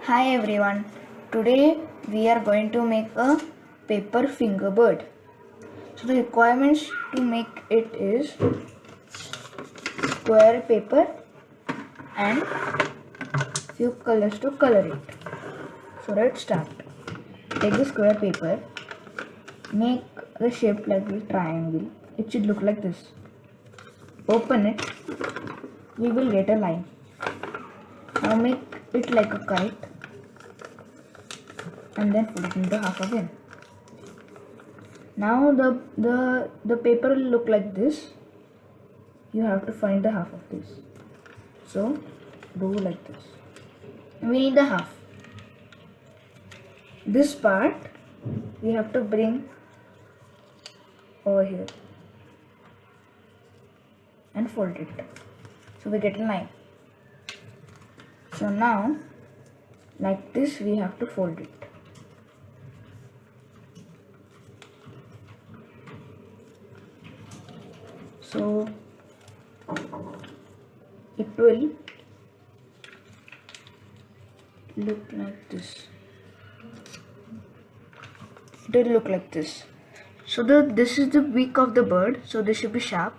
Hi everyone. Today we are going to make a paper finger bird. So the requirements to make it is square paper and few colors to color it. So let's start. Take the square paper, make the shape like a triangle. It should look like this. Open it, we will get a line. Now make it like a kite and then fold it into half again. Now the paper will look like this. You have to find the half of this. So do like this. We need the half. This part we have to bring over here and fold it. So we get a line. So now like this we have to fold it. So it will look like this. It will look like this. So this is the beak of the bird. So this should be sharp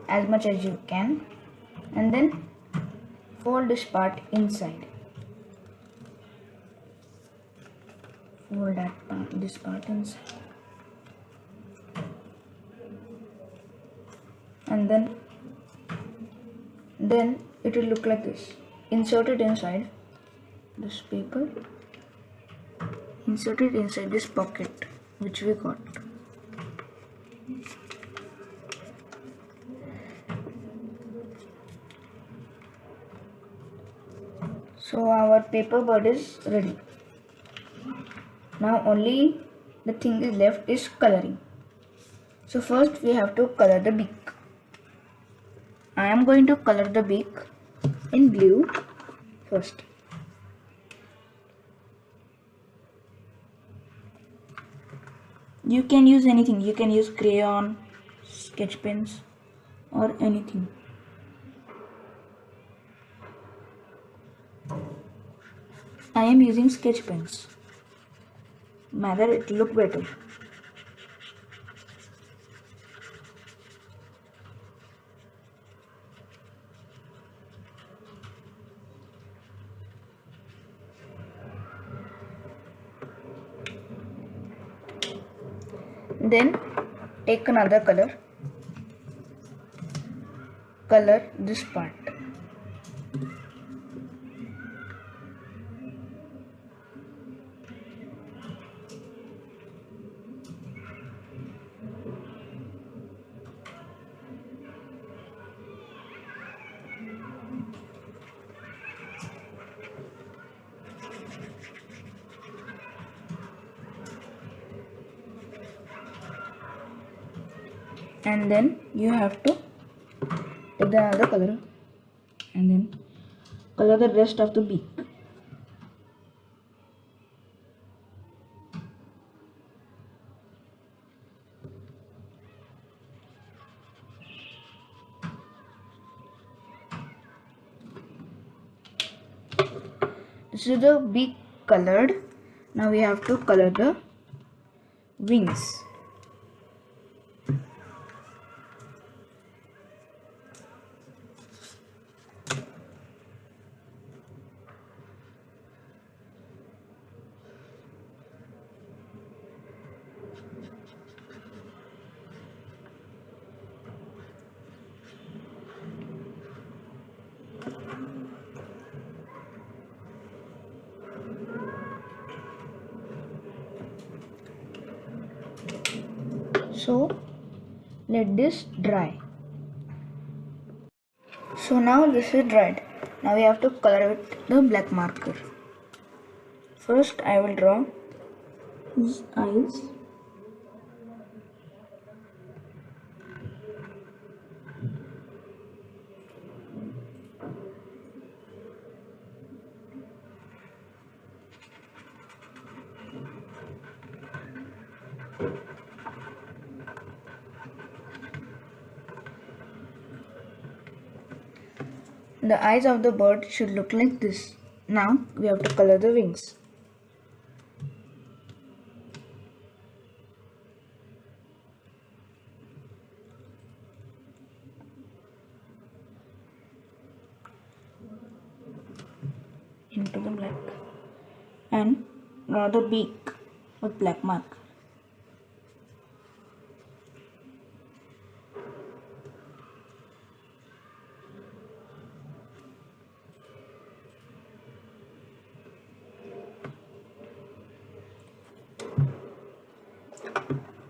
as much as you can, and then fold this part inside. Fold this part inside, and then it will look like this. Insert it inside this paper. Insert it inside this pocket which we got. So our paper bird is ready. Now only the thing is left is coloring. So first we have to color the beak. I am going to color the beak in blue first. You can use anything. You can use crayon, sketch pens, or anything. I am using sketch pens. Rather it look better. Then take another color. Color this part. And then you have to take the other color and then color the rest of the beak. This is the beak colored. Now we have to color the wings. So let this dry. So now this is dried. Now we have to color it with the black marker. First I will draw his eyes. The eyes of the bird should look like this. Now we have to color the wings. Into the black and draw the beak with black mark.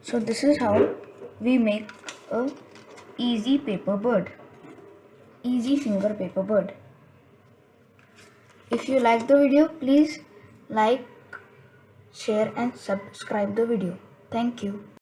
So this is how we make a easy paper bird, easy finger paper bird. If you like the video, please like, share and subscribe the video. Thank you.